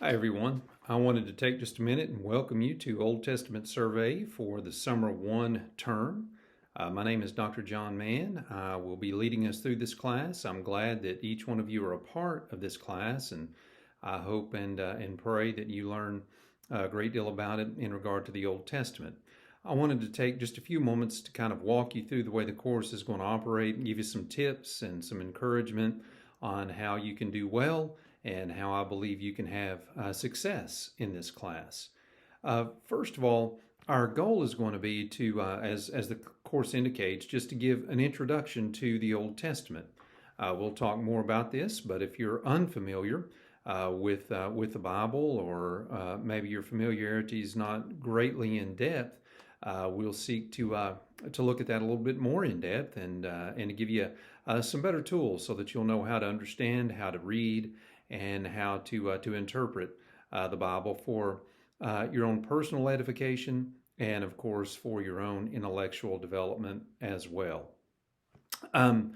Hi, everyone. I wanted to take just a minute and welcome you to Old Testament Survey for the Summer 1 term. My name is Dr. John Mann. I will be leading us through this class. I'm glad that each one of you are a part of this class, and I hope and pray that you learn a great deal about it in regard to the Old Testament. I wanted to take just a few moments to kind of walk you through the way the course is going to operate and give you some tips and some encouragement on how you can do well and how I believe you can have success in this class. First of all, our goal is going to be to, as the course indicates, just to give an introduction to the Old Testament. We'll talk more about this, but if you're unfamiliar with the Bible, or maybe your familiarity is not greatly in depth, we'll seek to look at that a little bit more in depth and to give you some better tools so that you'll know how to understand, how to read, and how to interpret the Bible for your own personal edification and, of course, for your own intellectual development as well. Um,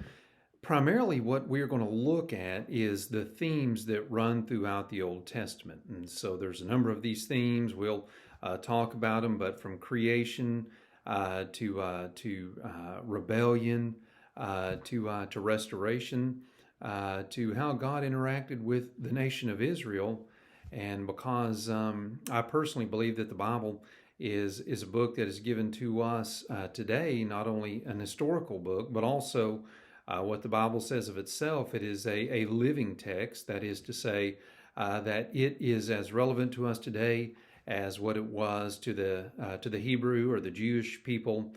Primarily, what we're going to look at is the themes that run throughout the Old Testament. And so there's a number of these themes. We'll talk about them, but from creation to rebellion to restoration to how God interacted with the nation of Israel. And because I personally believe that the Bible is a book that is given to us today, not only an historical book, but also what the Bible says of itself. It is a living text, that is to say, that it is as relevant to us today as what it was to the Hebrew or the Jewish people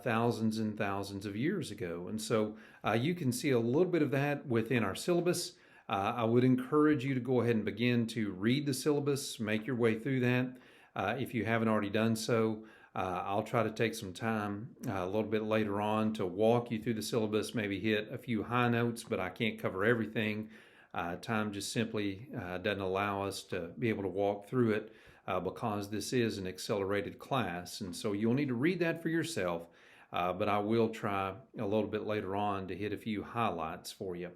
thousands and thousands of years ago. And so you can see a little bit of that within our syllabus. I would encourage you to go ahead and begin to read the syllabus, make your way through that. If you haven't already done so, I'll try to take some time a little bit later on to walk you through the syllabus, maybe hit a few high notes, but I can't cover everything. Time just simply doesn't allow us to be able to walk through it because this is an accelerated class. And so you'll need to read that for yourself, but I will try a little bit later on to hit a few highlights for you.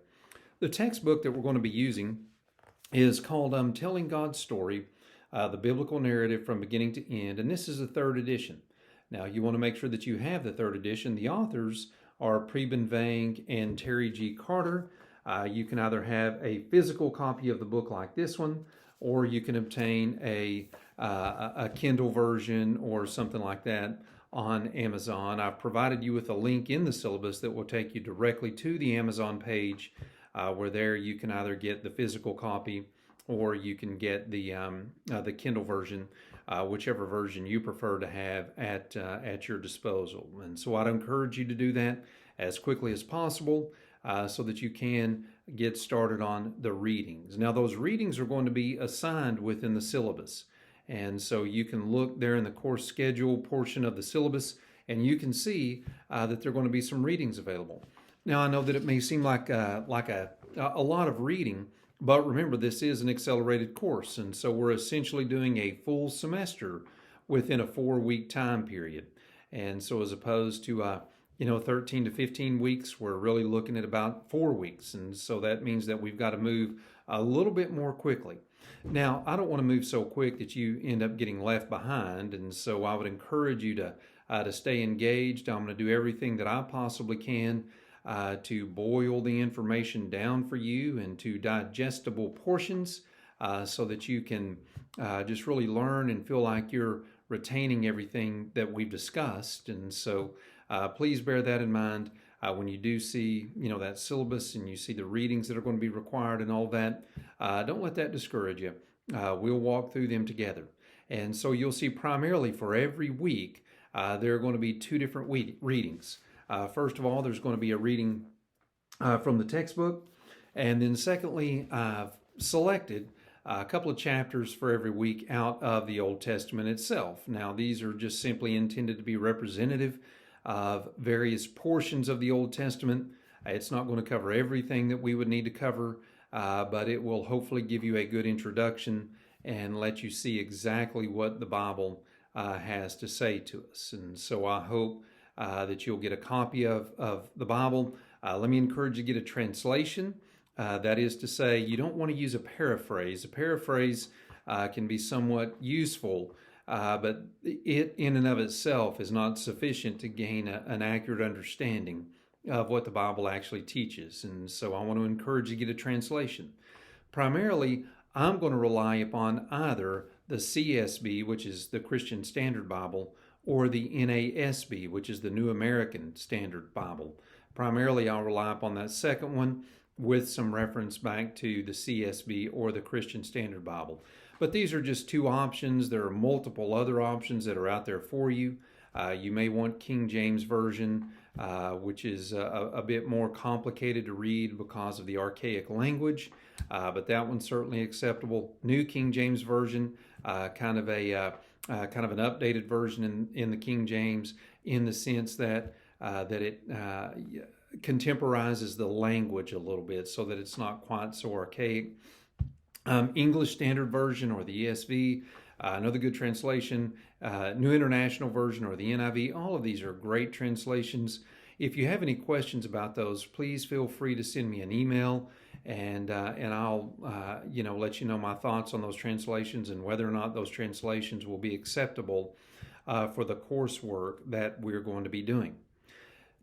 The textbook that we're going to be using is called Telling God's Story, the Biblical Narrative from Beginning to End, and this is the third edition. Now, you want to make sure that you have the third edition. The authors are Preben Vang and Terry G. Carter. You can either have a physical copy of the book like this one, or you can obtain a Kindle version or something like that on Amazon. I've provided you with a link in the syllabus that will take you directly to the Amazon page, where there you can either get the physical copy or you can get the Kindle version, whichever version you prefer to have at your disposal. And so I'd encourage you to do that as quickly as possible so that you can get started on the readings. Now, those readings are going to be assigned within the syllabus. And so you can look there in the course schedule portion of the syllabus, and you can see that there are going to be some readings available. Now, I know that it may seem like a lot of reading, but remember, this is an accelerated course, and so we're essentially doing a full semester within a 4-week time period. And so as opposed to 13 to 15 weeks, we're really looking at about 4 weeks. And so that means that we've got to move a little bit more quickly. Now, I don't want to move so quick that you end up getting left behind, and so I would encourage you to stay engaged. I'm going to do everything that I possibly can to boil the information down for you into digestible portions so that you can just really learn and feel like you're retaining everything that we've discussed. And so please bear that in mind when you do see that syllabus and you see the readings that are going to be required and all that. Don't let that discourage you. We'll walk through them together. And so you'll see primarily for every week there are going to be 2 different readings. First of all, there's going to be a reading from the textbook. And then secondly, I've selected a couple of chapters for every week out of the Old Testament itself. Now, these are just simply intended to be representative of various portions of the Old Testament. It's not going to cover everything that we would need to cover, but it will hopefully give you a good introduction and let you see exactly what the Bible has to say to us. And so I hope that you'll get a copy of the Bible. Let me encourage you to get a translation. That is to say, you don't want to use a paraphrase. A paraphrase can be somewhat useful, but it in and of itself is not sufficient to gain an accurate understanding of what the Bible actually teaches. And so I want to encourage you to get a translation. Primarily, I'm going to rely upon either the CSB, which is the Christian Standard Bible, or the NASB, which is the New American Standard Bible. Primarily, I'll rely upon that second one with some reference back to the CSB or the Christian Standard Bible. But these are just two options. There are multiple other options that are out there for you. You may want King James Version, which is a bit more complicated to read because of the archaic language, but that one's certainly acceptable. New King James Version, kind of an updated version in the King James, in the sense that it contemporizes the language a little bit so that it's not quite so archaic. English Standard Version, or the ESV, another good translation. New International Version, or the NIV. All of these are great translations. If you have any questions about those, please feel free to send me an email, and I'll let you know my thoughts on those translations and whether or not those translations will be acceptable for the coursework that we're going to be doing.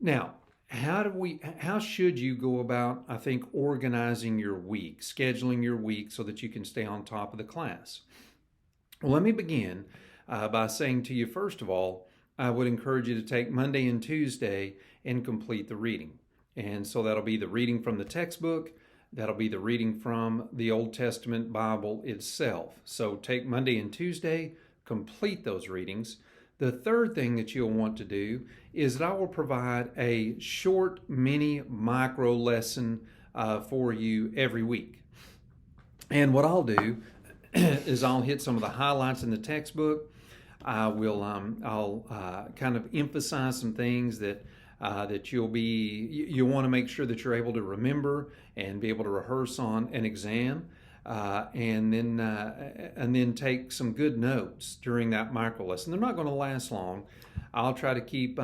Now, how should you go about, I think, organizing your week, scheduling your week so that you can stay on top of the class? Well, let me begin by saying to you, first of all, I would encourage you to take Monday and Tuesday and complete the reading. And so that'll be the reading from the textbook. That'll be the reading from the Old Testament Bible itself. So take Monday and Tuesday, complete those readings. The third thing that you'll want to do is that I will provide a short mini micro lesson for you every week. And what I'll do is I'll hit some of the highlights in the textbook. I'll kind of emphasize some things that you'll want to make sure that you're able to remember and be able to rehearse on an exam, and then take some good notes during that micro lesson. They're not going to last long. I'll try to keep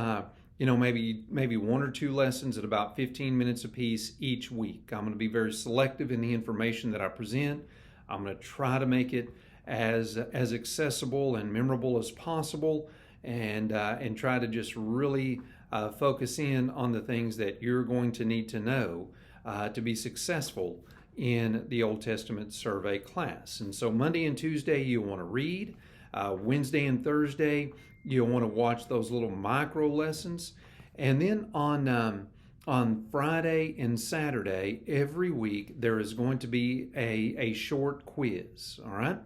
maybe one or two lessons at about 15 minutes apiece each week. I'm going to be very selective in the information that I present. I'm going to try to make it as accessible and memorable as possible, and try to just really focus in on the things that you're going to need to know to be successful in the Old Testament survey class. And so Monday and Tuesday you'll want to read. Wednesday and Thursday you'll want to watch those little micro lessons. And then on Friday and Saturday every week there is going to be a short quiz. All right.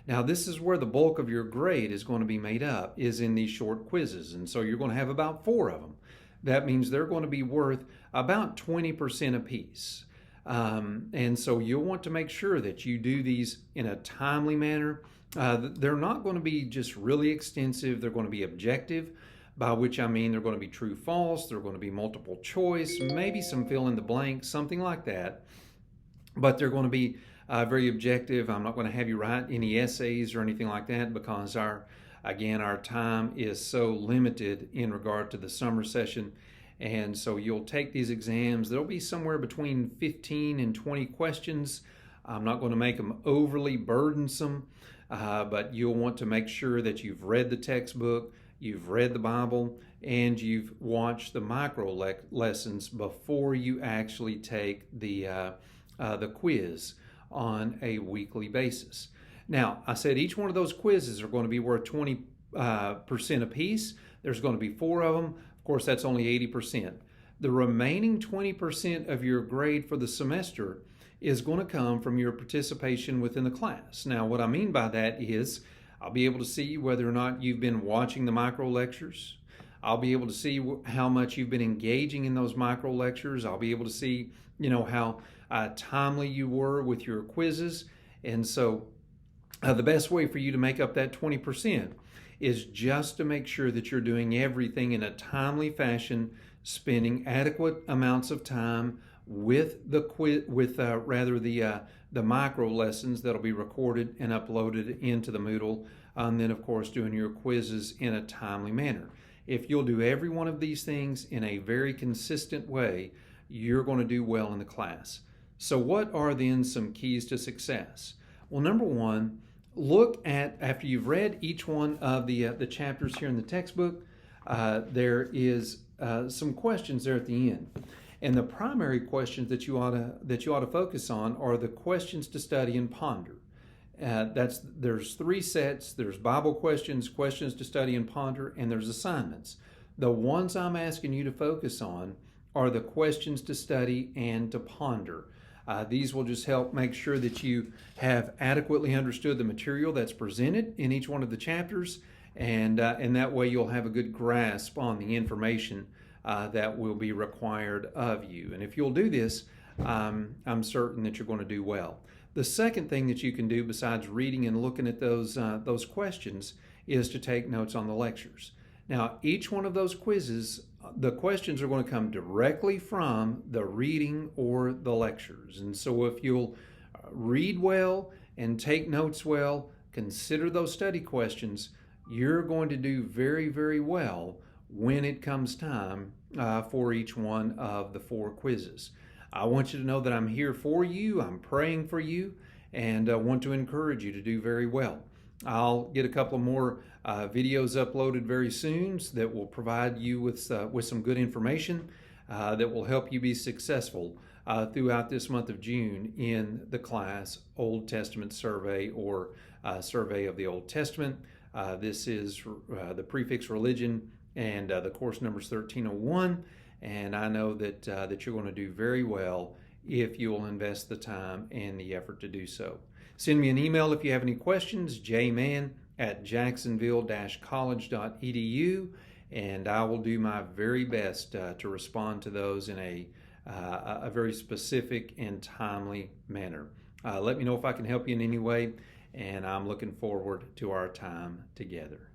Now, this is where the bulk of your grade is going to be made up, is in these short quizzes. And so you're going to have about 4 of them. That means they're going to be worth about 20% apiece. And so you'll want to make sure that you do these in a timely manner. They're not going to be just really extensive. They're going to be objective, by which I mean they're going to be true, false. They're going to be multiple choice, maybe some fill in the blank, something like that. But they're going to be very objective. I'm not going to have you write any essays or anything like that, because our time is so limited in regard to the summer session. And so you'll take these exams. There'll be somewhere between 15 and 20 questions. I'm not going to make them overly burdensome, but you'll want to make sure that you've read the textbook, you've read the Bible, and you've watched the micro lessons before you actually take the quiz on a weekly basis. Now, I said each one of those quizzes are going to be worth 20% apiece. There's going to be 4 of them. Of course, that's only 80%. The remaining 20% of your grade for the semester is going to come from your participation within the class. Now, what I mean by that is I'll be able to see whether or not you've been watching the micro lectures. I'll be able to see how much you've been engaging in those micro lectures. I'll be able to see, how timely you were with your quizzes. And so the best way for you to make up that 20% is just to make sure that you're doing everything in a timely fashion, spending adequate amounts of time with the micro lessons that'll be recorded and uploaded into the Moodle, and then of course doing your quizzes in a timely manner. If you'll do every one of these things in a very consistent way, you're going to do well in the class. So, what are then some keys to success? Well, number one, look at, after you've read each one of the chapters here in the textbook, there is some questions there at the end. And the primary questions that you ought to focus on are the questions to study and ponder. There's three sets. There's Bible questions, questions to study and ponder, and there's assignments. The ones I'm asking you to focus on are the questions to study and to ponder. These will just help make sure that you have adequately understood the material that's presented in each one of the chapters, and that way you'll have a good grasp on the information that will be required of you. And if you'll do this, I'm certain that you're going to do well. The second thing that you can do besides reading and looking at those questions is to take notes on the lectures. Now, each one of those quizzes, the questions are going to come directly from the reading or the lectures. And so if you'll read well and take notes well, consider those study questions, you're going to do very, very well when it comes time for each one of the 4 quizzes. I want you to know that I'm here for you, I'm praying for you, and want to encourage you to do very well. I'll get a couple more videos uploaded very soon that will provide you with some good information that will help you be successful throughout this month of June in the class Old Testament Survey, or Survey of the Old Testament. This is the prefix religion, and the course number is 1301. And I know that you're going to do very well if you will invest the time and the effort to do so. Send me an email if you have any questions, jman@jacksonville-college.edu, and I will do my very best to respond to those in a very specific and timely manner. Let me know if I can help you in any way, and I'm looking forward to our time together.